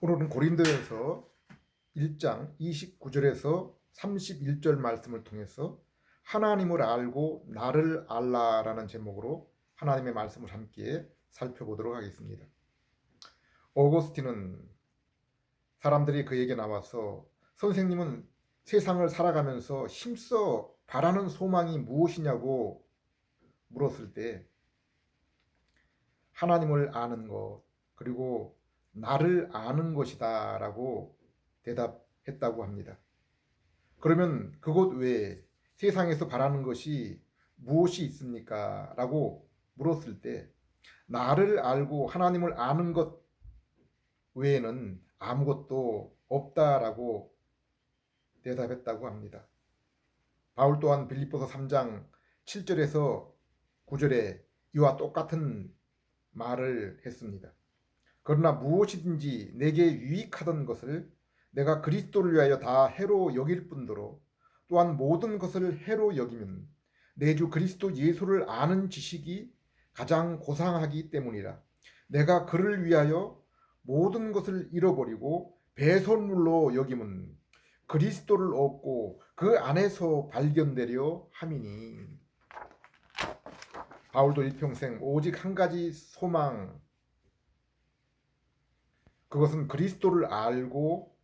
오늘은 고린도전서 1장 29절에서 31절 말씀을 통해서 하나님을 알고 나를 알라라는 제목으로 하나님의 말씀을 함께 살펴보도록 하겠습니다. 오거스틴은 사람들이 그에게 나와서 선생님은 세상을 살아가면서 힘써 바라는 소망이 무엇이냐고 물었을 때 하나님을 아는 것 그리고 나를 아는 것이다 라고 대답했다고 합니다. 그러면 그것 외에 세상에서 바라는 것이 무엇이 있습니까? 라고 물었을 때 나를 알고 하나님을 아는 것 외에는 아무것도 없다라고 대답했다고 합니다. 바울 또한 빌립보서 3장 7절에서 9절에 이와 똑같은 말을 했습니다. 그러나 무엇이든지 내게 유익하던 것을 내가 그리스도를 위하여 다 해로 여길 뿐더러 또한 모든 것을 해로 여기면 내 주 그리스도 예수를 아는 지식이 가장 고상하기 때문이라. 내가 그를 위하여 모든 것을 잃어버리고 배설물로 여김은 그리스도를 얻고 그 안에서 발견되려 함이니. 바울도 일평생 오직 한 가지 소망, 그것은 그리스도를 알고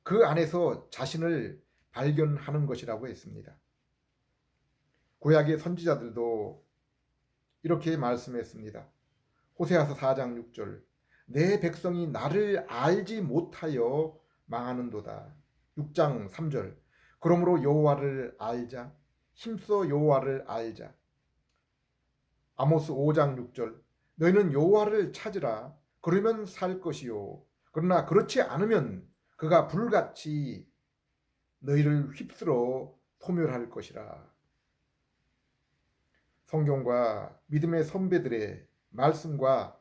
그 안에서 자신을 발견하는 것이라고 했습니다. 구약의 선지자들도 이렇게 말씀했습니다. 호세아서 4장 6절 내 백성이 나를 알지 못하여 망하는도다. 6장 3절 그러므로 여호와를 알자 힘써 여호와를 알자. 아모스 5장 6절 너희는 여호와를 찾으라 그러면 살 것이요 그러나 그렇지 않으면 그가 불같이 너희를 휩쓸어 소멸할 것이라. 성경과 믿음의 선배들의 말씀과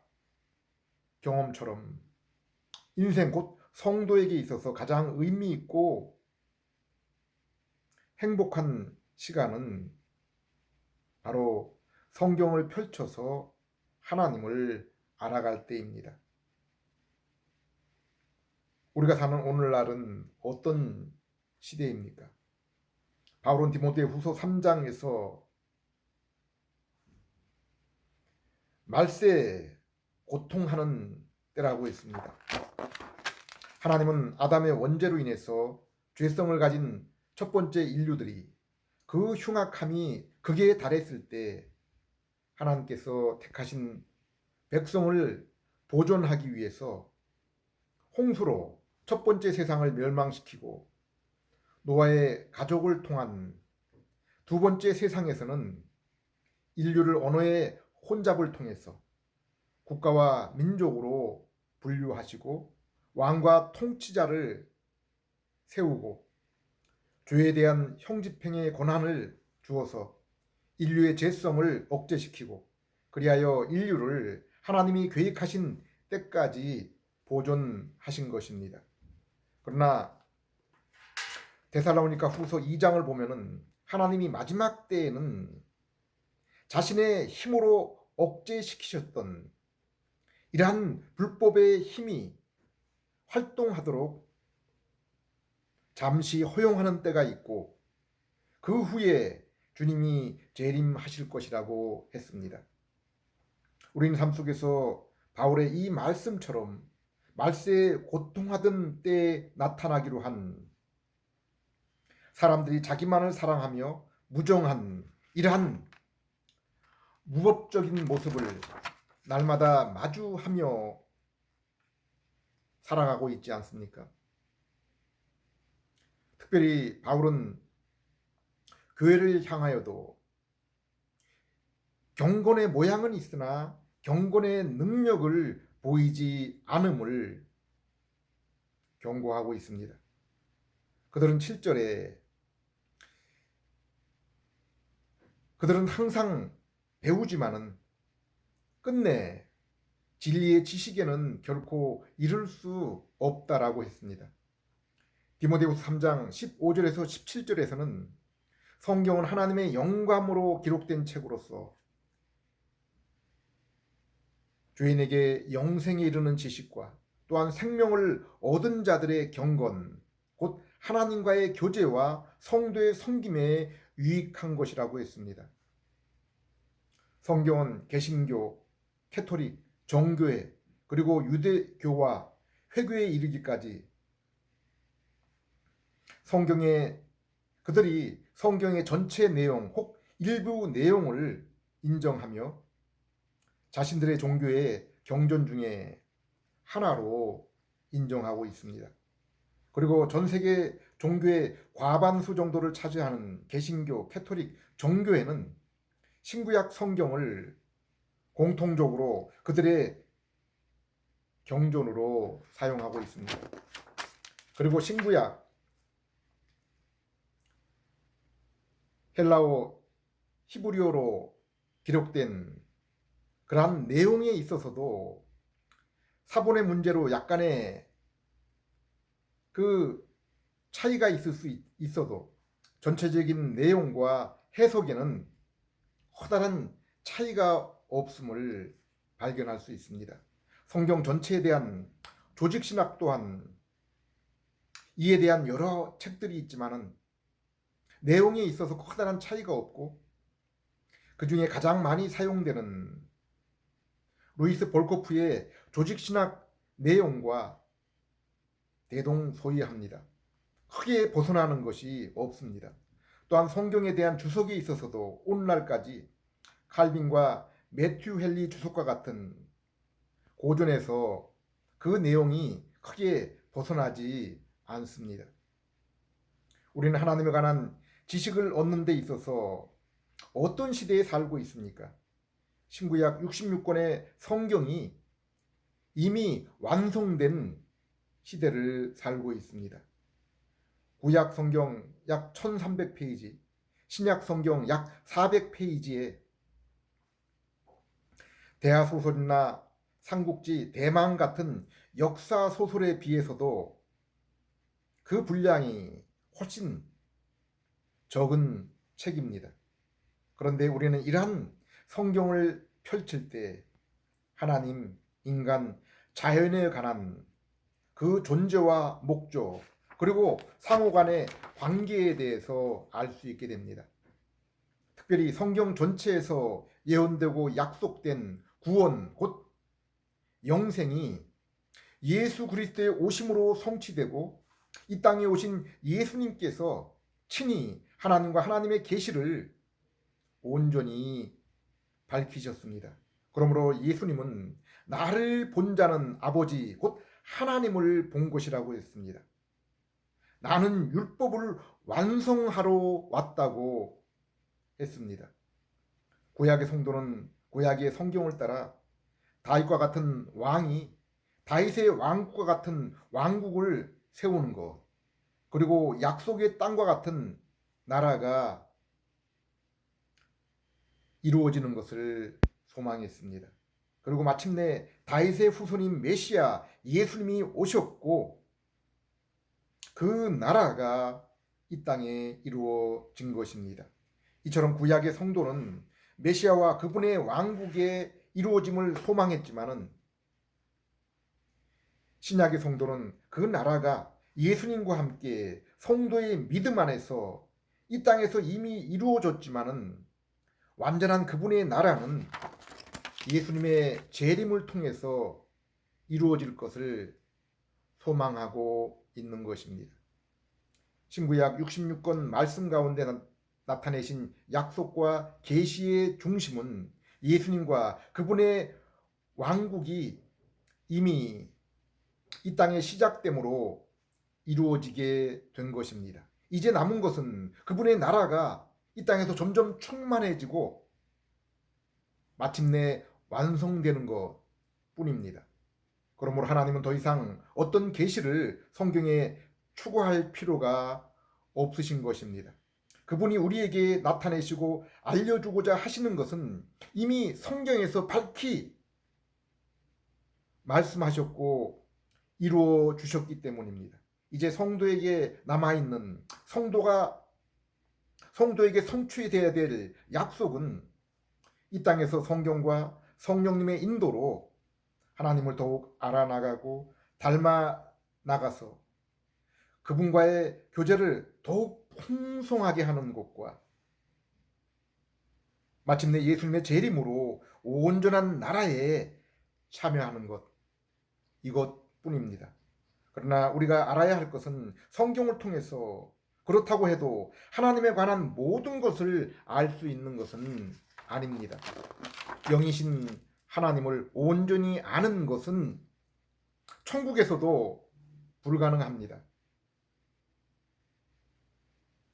경험처럼 인생 곧 성도에게 있어서 가장 의미 있고 행복한 시간은 바로 성경을 펼쳐서 하나님을 알아갈 때입니다. 우리가 사는 오늘날은 어떤 시대입니까? 바울은 디모데후서 3장에서 말세 고통하는 때라고 했습니다. 하나님은 아담의 원죄로 인해서 죄성을 가진 첫 번째 인류들이 그 흉악함이 극에 달했을 때 하나님께서 택하신 백성을 보존하기 위해서 홍수로 첫 번째 세상을 멸망시키고 노아의 가족을 통한 두 번째 세상에서는 인류를 언어의 혼잡을 통해서 국가와 민족으로 분류하시고 왕과 통치자를 세우고 죄에 대한 형집행의 권한을 주어서 인류의 죄성을 억제시키고 그리하여 인류를 하나님이 계획하신 때까지 보존하신 것입니다. 그러나 데살로니가 후서 2장을 보면은 하나님이 마지막 때에는 자신의 힘으로 억제시키셨던 이러한 불법의 힘이 활동하도록 잠시 허용하는 때가 있고 그 후에 주님이 재림하실 것이라고 했습니다. 우리는 삶 속에서 바울의 이 말씀처럼 말세에 고통하던 때에 나타나기로 한 사람들이 자기만을 사랑하며 무정한 이러한 무법적인 모습을 날마다 마주하며 살아가고 있지 않습니까? 특별히 바울은 교회를 향하여도 경건의 모양은 있으나 경건의 능력을 보이지 않음을 경고하고 있습니다. 그들은 7절에 그들은 항상 배우지만은 끝내 진리의 지식에는 결코 이를 수 없다라고 했습니다. 디모데후서 3장 15절에서 17절에서는 성경은 하나님의 영감으로 기록된 책으로서 죄인에게 영생에 이르는 지식과 또한 생명을 얻은 자들의 경건, 곧 하나님과의 교제와 성도의 섬김에 유익한 것이라고 했습니다. 성경은 개신교, 캐토릭, 정교회, 그리고 유대교와 회교에 이르기까지 그들이 성경의 전체 내용 혹 일부 내용을 인정하며 자신들의 종교의 경전 중에 하나로 인정하고 있습니다. 그리고 전 세계 종교의 과반수 정도를 차지하는 개신교, 캐토릭, 정교회는 신구약 성경을 공통적으로 그들의 경전으로 사용하고 있습니다. 그리고 신구약 헬라어 히브리어로 기록된 그러한 내용에 있어서도 사본의 문제로 약간의 그 차이가 있을 수 있어도 전체적인 내용과 해석에는 커다란 차이가 없음을 발견할 수 있습니다. 성경 전체에 대한 조직신학 또한 이에 대한 여러 책들이 있지만은 내용에 있어서 커다란 차이가 없고 그 중에 가장 많이 사용되는 루이스 볼코프의 조직신학 내용과 대동소이합니다. 크게 벗어나는 것이 없습니다. 또한 성경에 대한 주석에 있어서도 오늘날까지 칼빈과 매튜 헨리 주석과 같은 고전에서 그 내용이 크게 벗어나지 않습니다. 우리는 하나님에 관한 지식을 얻는 데 있어서 어떤 시대에 살고 있습니까? 신구약 66권의 성경이 이미 완성된 시대를 살고 있습니다. 구약 성경 약 1300페이지, 신약 성경 약 400페이지에 대하소설이나 삼국지, 대망 같은 역사 소설에 비해서도 그 분량이 훨씬 적은 책입니다. 그런데 우리는 이러한 성경을 펼칠 때 하나님, 인간, 자연에 관한 그 존재와 목적, 그리고 상호 간의 관계에 대해서 알 수 있게 됩니다. 특별히 성경 전체에서 예언되고 약속된 구원, 곧 영생이 예수 그리스도의 오심으로 성취되고 이 땅에 오신 예수님께서 친히 하나님과 하나님의 계시를 온전히 밝히셨습니다. 그러므로 예수님은 나를 본 자는 아버지 곧 하나님을 본 것이라고 했습니다. 나는 율법을 완성하러 왔다고 했습니다. 구약의 성도는 구약의 성경을 따라 다윗과 같은 왕이 다윗의 왕국과 같은 왕국을 세우는 것, 그리고 약속의 땅과 같은 나라가 이루어지는 것을 소망했습니다. 그리고 마침내 다윗의 후손인 메시아 예수님이 오셨고 그 나라가 이 땅에 이루어진 것입니다. 이처럼 구약의 성도는 메시아와 그분의 왕국의 이루어짐을 소망했지만은 신약의 성도는 그 나라가 예수님과 함께 성도의 믿음 안에서 이 땅에서 이미 이루어졌지만은 완전한 그분의 나라는 예수님의 재림을 통해서 이루어질 것을 소망하고 있는 것입니다. 신구약 66권 말씀 가운데 나타내신 약속과 계시의 중심은 예수님과 그분의 왕국이 이미 이 땅에 시작됨으로 이루어지게 된 것입니다. 이제 남은 것은 그분의 나라가 이 땅에서 점점 충만해지고 마침내 완성되는 것 뿐입니다. 그러므로 하나님은 더 이상 어떤 계시를 성경에 추구할 필요가 없으신 것입니다. 그분이 우리에게 나타내시고 알려주고자 하시는 것은 이미 성경에서 밝히 말씀하셨고 이루어 주셨기 때문입니다. 이제 성도에게 남아있는 성도에게 성취되어야 될 약속은 이 땅에서 성경과 성령님의 인도로 하나님을 더욱 알아나가고 닮아 나가서 그분과의 교제를 더욱 풍성하게 하는 것과 마침내 예수님의 재림으로 온전한 나라에 참여하는 것, 이것뿐입니다. 그러나 우리가 알아야 할 것은 성경을 통해서 그렇다고 해도 하나님에 관한 모든 것을 알 수 있는 것은 아닙니다. 영이신 하나님을 온전히 아는 것은 천국에서도 불가능합니다.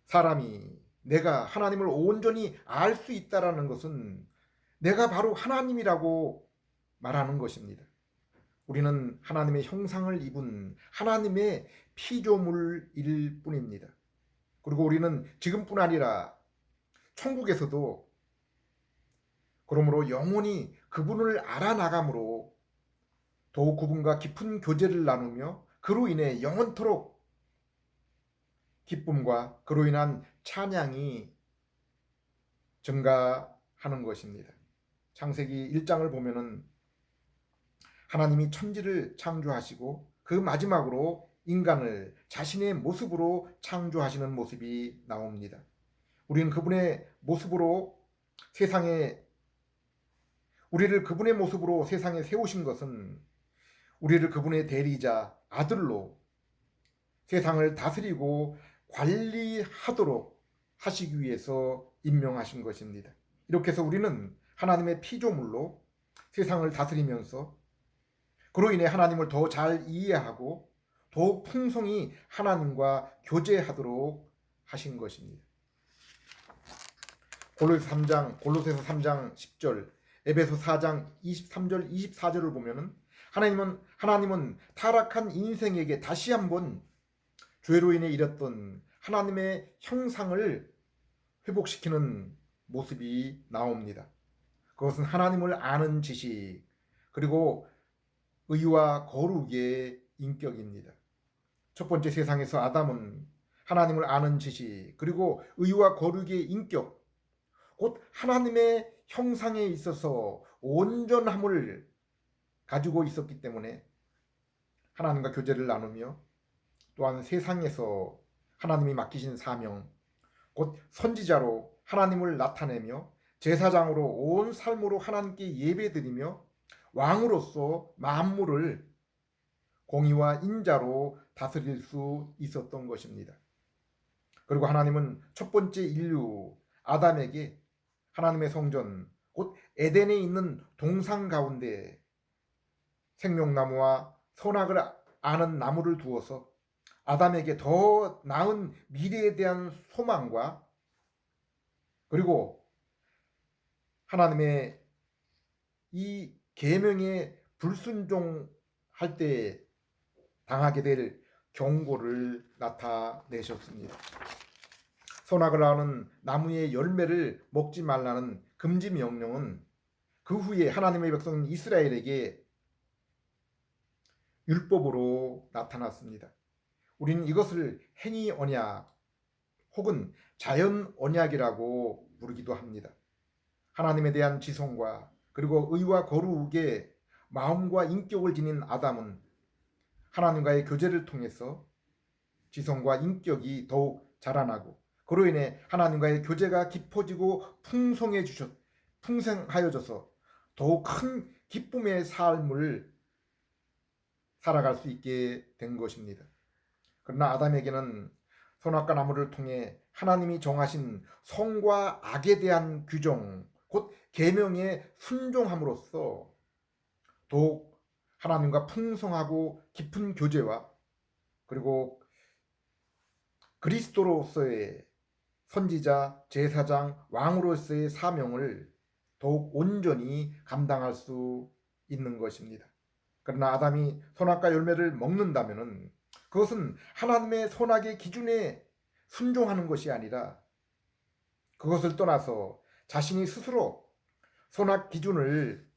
사람이 내가 하나님을 온전히 알 수 있다라는 것은 내가 바로 하나님이라고 말하는 것입니다. 우리는 하나님의 형상을 입은 하나님의 피조물일 뿐입니다. 그리고 우리는 지금뿐 아니라 천국에서도 그러므로 영원히 그분을 알아나감으로 더욱 그분과 깊은 교제를 나누며 그로 인해 영원토록 기쁨과 그로 인한 찬양이 증가하는 것입니다. 창세기 1장을 보면은 하나님이 천지를 창조하시고 그 마지막으로 인간을 자신의 모습으로 창조하시는 모습이 나옵니다. 우리는 그분의 모습으로 우리를 그분의 모습으로 세상에 세우신 것은 우리를 그분의 대리자 아들로 세상을 다스리고 관리하도록 하시기 위해서 임명하신 것입니다. 이렇게 해서 우리는 하나님의 피조물로 세상을 다스리면서 그로 인해 하나님을 더 잘 이해하고 더욱 풍성히 하나님과 교제하도록 하신 것입니다. 골로새서 3장 10절, 에베소 4장 23절 24절을 보면은 하나님은 타락한 인생에게 다시 한번 죄로 인해 잃었던 하나님의 형상을 회복시키는 모습이 나옵니다. 그것은 하나님을 아는 지식, 그리고 의와 거룩의 인격입니다. 첫 번째 세상에서 아담은 하나님을 아는 지식, 그리고 의와 거룩의 인격, 곧 하나님의 형상에 있어서 온전함을 가지고 있었기 때문에 하나님과 교제를 나누며 또한 세상에서 하나님이 맡기신 사명, 곧 선지자로 하나님을 나타내며 제사장으로 온 삶으로 하나님께 예배드리며 왕으로서 만물을 공의와 인자로 다스릴 수 있었던 것입니다. 그리고 하나님은 첫 번째 인류 아담에게 하나님의 성전, 곧 에덴에 있는 동산 가운데 생명나무와 선악을 아는 나무를 두어서 아담에게 더 나은 미래에 대한 소망과 그리고 하나님의 이 계명에 불순종할 때 당하게 될 경고를 나타내셨습니다. 선악을 아는 나무의 열매를 먹지 말라는 금지 명령은 그 후에 하나님의 백성 이스라엘에게 율법으로 나타났습니다. 우리는 이것을 행위 언약 혹은 자연 언약이라고 부르기도 합니다. 하나님에 대한 지성과 그리고 의와 거룩의 마음과 인격을 지닌 아담은 하나님과의 교제를 통해서 지성과 인격이 더욱 자라나고 그로 인해 하나님과의 교제가 깊어지고 풍성하여져서 더욱 큰 기쁨의 삶을 살아갈 수 있게 된 것입니다. 그러나 아담에게는 선악과 나무를 통해 하나님이 정하신 선과 악에 대한 규정, 곧 계명에 순종함으로써 더욱 하나님과 풍성하고 깊은 교제와 그리고 그리스도로서의 선지자, 제사장, 왕으로서의 사명을 더욱 온전히 감당할 수 있는 것입니다. 그러나 아담이 선악과 열매를 먹는다면 그것은 하나님의 선악의 기준에 순종하는 것이 아니라 그것을 떠나서 자신이 스스로 선악 기준을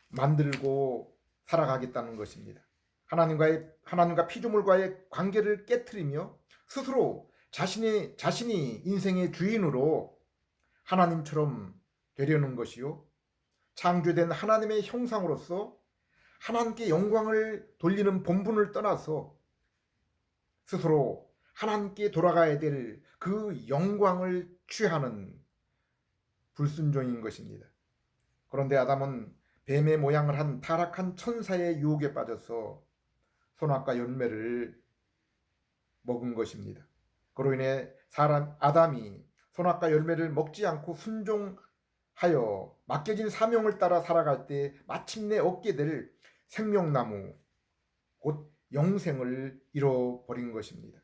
만들고 살아가겠다는 것입니다. 하나님과 피조물과의 관계를 깨트리며 스스로 자신이 인생의 주인으로 하나님처럼 되려는 것이요, 창조된 하나님의 형상으로서 하나님께 영광을 돌리는 본분을 떠나서 스스로 하나님께 돌아가야 될 그 영광을 취하는 불순종인 것입니다. 그런데 아담은 뱀의 모양을 한 타락한 천사의 유혹에 빠져서 선악과 열매를 먹은 것입니다. 그로 인해 아담이 선악과 열매를 먹지 않고 순종하여 맡겨진 사명을 따라 살아갈 때 마침내 얻게 될 생명나무, 곧 영생을 잃어버린 것입니다.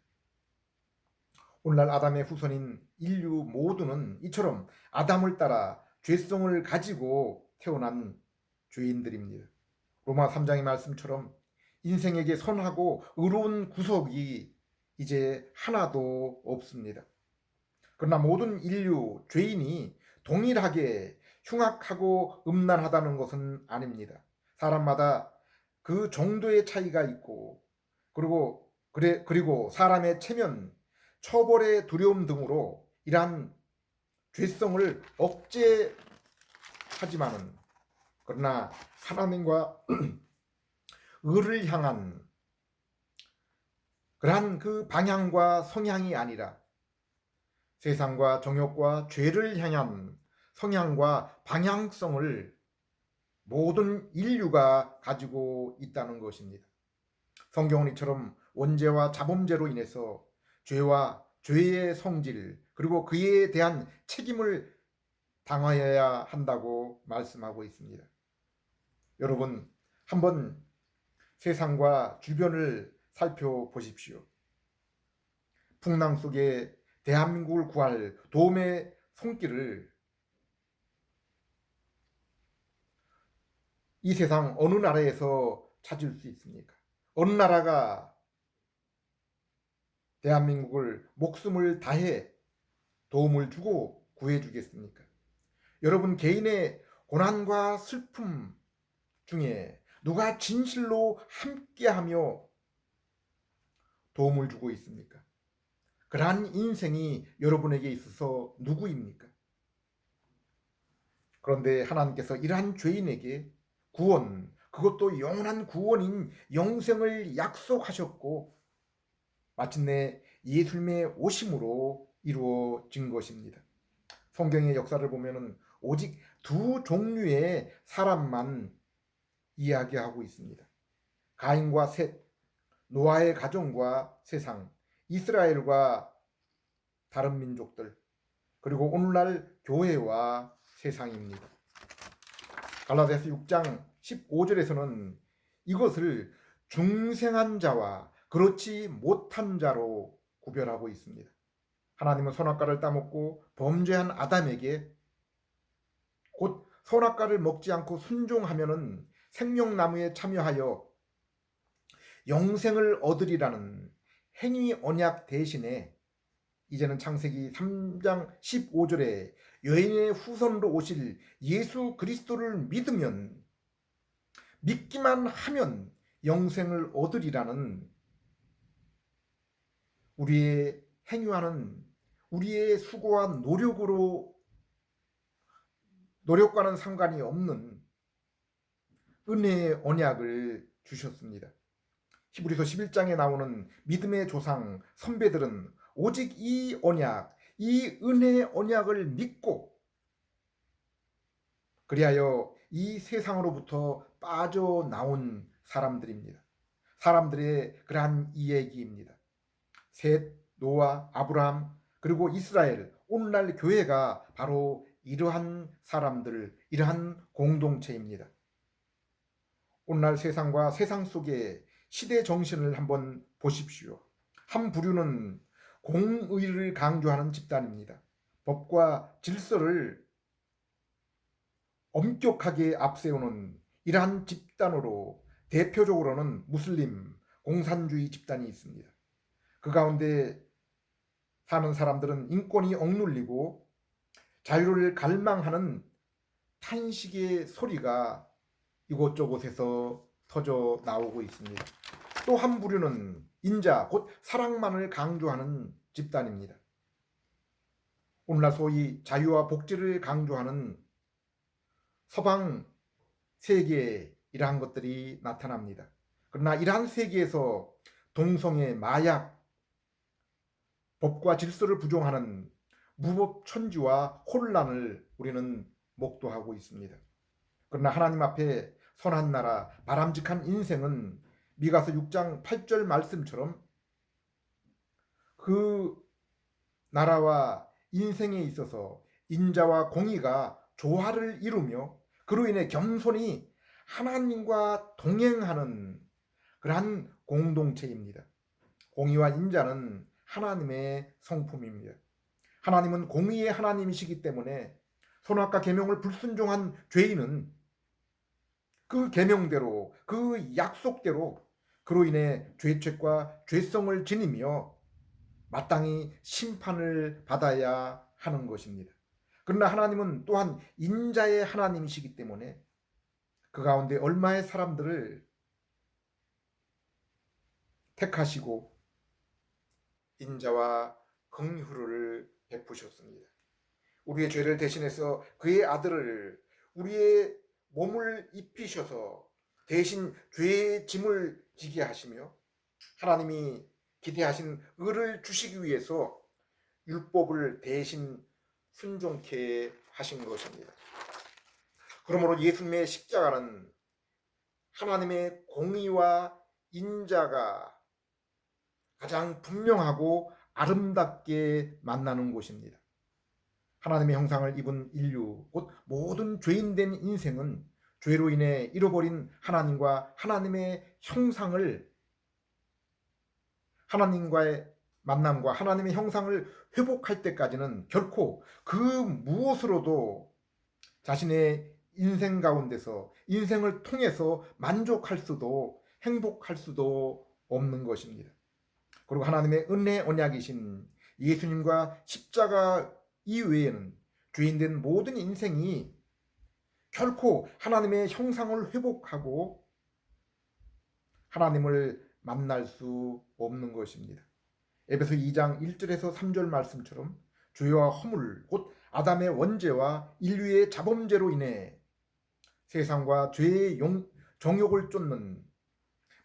오늘날 아담의 후손인 인류 모두는 이처럼 아담을 따라 죄성을 가지고 태어난 죄인들입니다. 로마 3장의 말씀처럼 인생에게 선하고 의로운 구석이 이제 하나도 없습니다. 그러나 모든 인류 죄인이 동일하게 흉악하고 음란하다는 것은 아닙니다. 사람마다 그 정도의 차이가 있고 그리고 사람의 체면, 처벌의 두려움 등으로 이러한 죄성을 억제하지만은 그러나 하나님과 의를 향한 그러한 그 방향과 성향이 아니라 세상과 정욕과 죄를 향한 성향과 방향성을 모든 인류가 가지고 있다는 것입니다. 성경은 이처럼 원죄와 자범죄로 인해서 죄와 죄의 성질 그리고 그에 대한 책임을 당하여야 한다고 말씀하고 있습니다. 여러분, 한번 세상과 주변을 살펴보십시오. 풍랑 속에 대한민국을 구할 도움의 손길을 이 세상 어느 나라에서 찾을 수 있습니까? 어느 나라가 대한민국을 목숨을 다해 도움을 주고 구해주겠습니까? 여러분 개인의 고난과 슬픔 중에 누가 진실로 함께하며 도움을 주고 있습니까? 그러한 인생이 여러분에게 있어서 누구입니까? 그런데 하나님께서 이러한 죄인에게 구원, 그것도 영원한 구원인 영생을 약속하셨고 마침내 예수님의 오심으로 이루어진 것입니다. 성경의 역사를 보면은 오직 두 종류의 사람만 이야기하고 있습니다. 가인과 셋, 노아의 가정과 세상, 이스라엘과 다른 민족들, 그리고 오늘날 교회와 세상입니다. 갈라디아서 6장 15절에서는 이것을 중생한 자와 그렇지 못한 자로 구별하고 있습니다. 하나님은 선악과를 따먹고 범죄한 아담에게 곧 선악과를 먹지 않고 순종하면은 생명나무에 참여하여 영생을 얻으리라는 행위 언약 대신에 이제는 창세기 3장 15절에 여인의 후손으로 오실 예수 그리스도를 믿기만 하면 영생을 얻으리라는 우리의 행위하는 우리의 수고와 노력과는 상관이 없는 은혜의 언약을 주셨습니다. 히브리서 11장에 나오는 믿음의 조상 선배들은 오직 이 언약, 이 은혜의 언약을 믿고 그리하여 이 세상으로부터 빠져나온 사람들입니다. 사람들의 그러한 이야기입니다. 셋, 노아, 아브라함, 그리고 이스라엘, 오늘날 교회가 바로 이러한 사람들, 이러한 공동체입니다. 오늘날 세상과 세상 속의 시대 정신을 한번 보십시오. 한 부류는 공의를 강조하는 집단입니다. 법과 질서를 엄격하게 앞세우는 이러한 집단으로 대표적으로는 무슬림, 공산주의 집단이 있습니다. 그 가운데 사는 사람들은 인권이 억눌리고 자유를 갈망하는 탄식의 소리가 이곳저곳에서 터져 나오고 있습니다. 또 한 부류는 인자, 곧 사랑만을 강조하는 집단입니다. 오늘날 소위 자유와 복지를 강조하는 서방 세계의 이러한 것들이 나타납니다. 그러나 이러한 세계에서 동성애, 마약, 법과 질서를 부정하는 무법천지와 혼란을 우리는 목도하고 있습니다. 그러나 하나님 앞에 선한 나라, 바람직한 인생은 미가서 6장 8절 말씀처럼 그 나라와 인생에 있어서 인자와 공의가 조화를 이루며 그로 인해 겸손히 하나님과 동행하는 그러한 공동체입니다. 공의와 인자는 하나님의 성품입니다. 하나님은 공의의 하나님이시기 때문에 선악과 계명을 불순종한 죄인은 그 계명대로 그 약속대로 그로 인해 죄책과 죄성을 지니며 마땅히 심판을 받아야 하는 것입니다. 그러나 하나님은 또한 인자의 하나님이시기 때문에 그 가운데 얼마의 사람들을 택하시고 인자와 긍휼을 베푸셨습니다. 우리의 죄를 대신해서 그의 아들을 우리의 몸을 입히셔서 대신 죄의 짐을 지게 하시며 하나님이 기대하신 의를 주시기 위해서 율법을 대신 순종케 하신 것입니다. 그러므로 예수님의 십자가는 하나님의 공의와 인자가 가장 분명하고 아름답게 만나는 곳입니다. 하나님의 형상을 입은 인류, 곧 모든 죄인된 인생은 죄로 인해 잃어버린 하나님과 하나님의 형상을 하나님과의 만남과 하나님의 형상을 회복할 때까지는 결코 그 무엇으로도 자신의 인생 가운데서 인생을 통해서 만족할 수도 행복할 수도 없는 것입니다. 그리고 하나님의 은혜 언약이신 예수님과 십자가 이외에는 죄인된 모든 인생이 결코 하나님의 형상을 회복하고 하나님을 만날 수 없는 것입니다. 에베소 2장 1절에서 3절 말씀처럼 죄와 허물 곧 아담의 원죄와 인류의 자범죄로 인해 세상과 죄의 정욕을 쫓는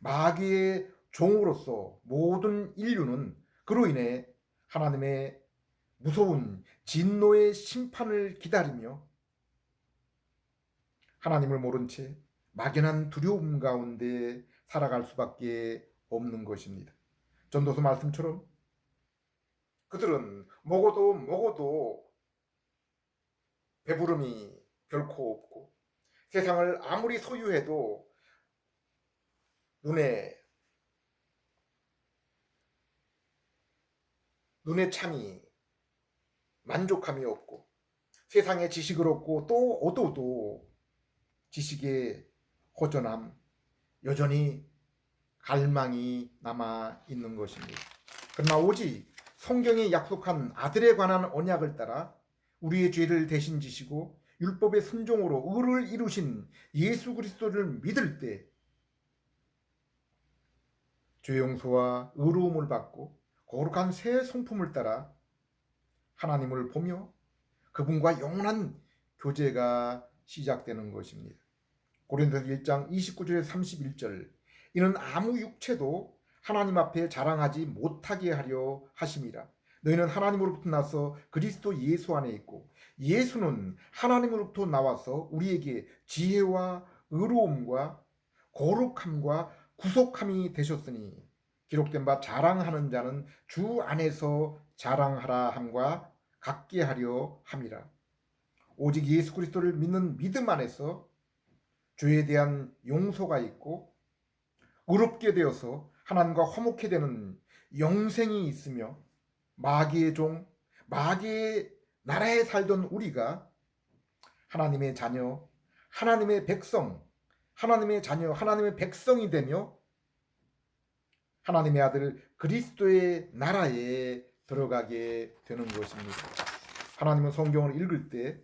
마귀의 종으로서 모든 인류는 그로 인해 하나님의 무서운 진노의 심판을 기다리며 하나님을 모른 채 막연한 두려움 가운데 살아갈 수밖에 없는 것입니다. 전도서 말씀처럼 그들은 먹어도 배부름이 결코 없고 세상을 아무리 소유해도 눈에 참이 만족함이 없고 세상의 지식을 얻고 또 얻어도 지식의 허전함, 여전히 갈망이 남아 있는 것입니다. 그러나 오직 성경에 약속한 아들에 관한 언약을 따라 우리의 죄를 대신 지시고 율법의 순종으로 의를 이루신 예수 그리스도를 믿을 때 죄 용서와 의로움을 받고 거룩한 새 성품을 따라 하나님을 보며 그분과 영원한 교제가 시작되는 것입니다. 고린도서 1장 29절에 31절 이는 아무 육체도 하나님 앞에 자랑하지 못하게 하려 하심이라. 너희는 하나님으로부터 나서 그리스도 예수 안에 있고 예수는 하나님으로부터 나와서 우리에게 지혜와 의로움과 거룩함과 구속함이 되셨으니 기록된 바 자랑하는 자는 주 안에서 자랑하라 함과 같게 하려 함이라. 오직 예수 그리스도를 믿는 믿음 안에서 죄에 대한 용서가 있고 의롭게 되어서 하나님과 화목해 되는 영생이 있으며 마귀의 종, 마귀의 나라에 살던 우리가 하나님의 자녀, 하나님의 백성, 하나님의 자녀, 하나님의 백성이 되며 하나님의 아들 그리스도의 나라에 들어가게 되는 것입니다. 하나님은 성경을 읽을 때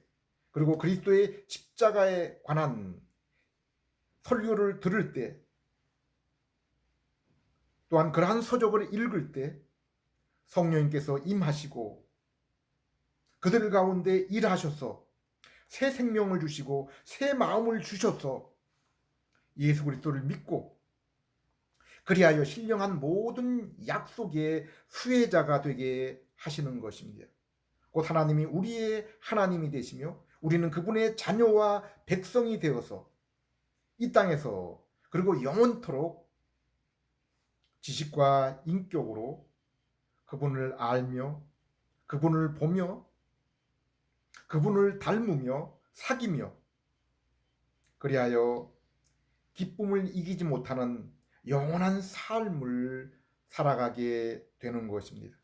그리고 그리스도의 십자가에 관한 설교를 들을 때 또한 그러한 서적을 읽을 때 성령님께서 임하시고 그들 가운데 일하셔서 새 생명을 주시고 새 마음을 주셔서 예수 그리스도를 믿고 그리하여 신령한 모든 약속의 수혜자가 되게 하시는 것입니다. 곧 하나님이 우리의 하나님이 되시며 우리는 그분의 자녀와 백성이 되어서 이 땅에서 그리고 영원토록 지식과 인격으로 그분을 알며 그분을 보며 그분을 닮으며 사귀며 그리하여 기쁨을 이기지 못하는 영원한 삶을 살아가게 되는 것입니다.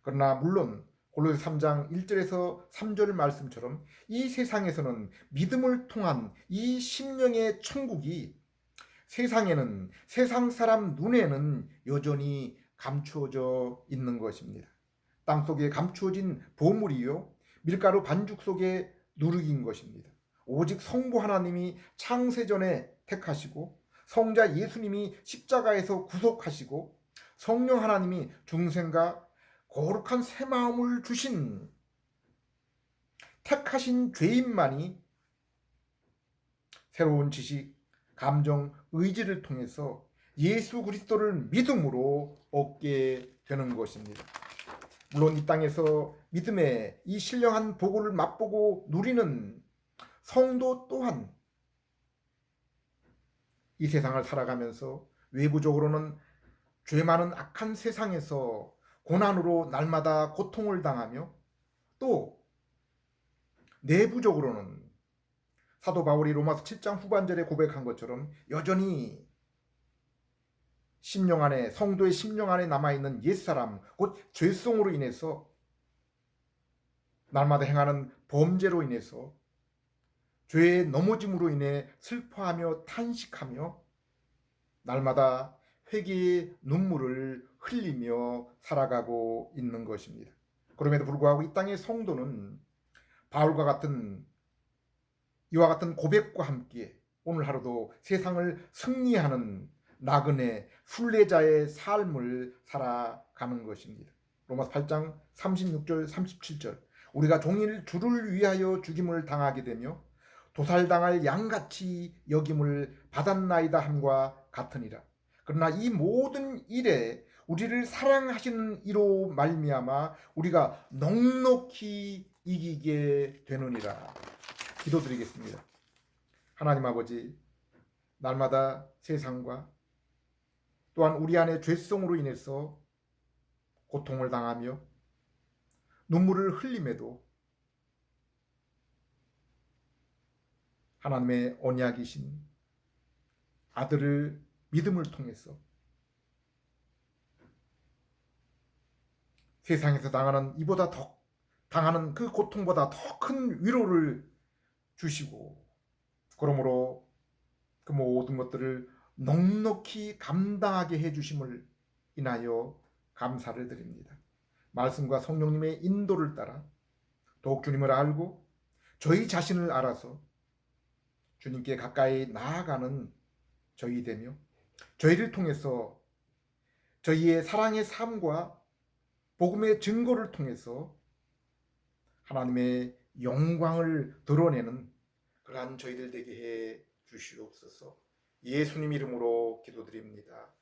그러나 물론 골로새 3장 1절에서 3절 말씀처럼 이 세상에서는 믿음을 통한 이 심령의 천국이 세상에는 세상 사람 눈에는 여전히 감추어져 있는 것입니다. 땅속에 감추어진 보물이요 밀가루 반죽 속에 누룩인 것입니다. 오직 성부 하나님이 창세전에 택하시고 성자 예수님이 십자가에서 구속하시고 성령 하나님이 중생과 거룩한 새 마음을 주신 택하신 죄인만이 새로운 지식, 감정, 의지를 통해서 예수 그리스도를 믿음으로 얻게 되는 것입니다. 물론 이 땅에서 믿음의 이 신령한 복을 맛보고 누리는 성도 또한 이 세상을 살아가면서 외부적으로는 죄 많은 악한 세상에서 고난으로 날마다 고통을 당하며 또 내부적으로는 사도 바울이 로마서 7장 후반절에 고백한 것처럼 여전히 심령 안에 성도의 심령 안에 남아있는 옛사람 곧 죄성으로 인해서 날마다 행하는 범죄로 인해서 죄의 넘어짐으로 인해 슬퍼하며 탄식하며 날마다 회개의 눈물을 흘리며 살아가고 있는 것입니다. 그럼에도 불구하고 이 땅의 성도는 바울과 같은 이와 같은 고백과 함께 오늘 하루도 세상을 승리하는 나그네 순례자의 삶을 살아가는 것입니다. 로마서 8장 36절 37절 우리가 종일 주를 위하여 죽임을 당하게 되며 도살당할 양같이 여김을 받았나이다 함과 같으니라. 그러나 이 모든 일에 우리를 사랑하시는 이로 말미암아 우리가 넉넉히 이기게 되느니라. 기도드리겠습니다. 하나님 아버지, 날마다 세상과 또한 우리 안의 죄성으로 인해서 고통을 당하며 눈물을 흘림에도 하나님의 언약이신 아들을 믿음을 통해서 세상에서 당하는 이보다 더 당하는 그 고통보다 더 큰 위로를 주시고 그러므로 그 모든 것들을 넉넉히 감당하게 해주심을 인하여 감사를 드립니다. 말씀과 성령님의 인도를 따라 더욱 주님을 알고 저희 자신을 알아서 주님께 가까이 나아가는 저희 되며 저희를 통해서 저희의 사랑의 삶과 복음의 증거를 통해서 하나님의 영광을 드러내는 그러한 저희들 되게 해 주시옵소서. 예수님 이름으로 기도드립니다.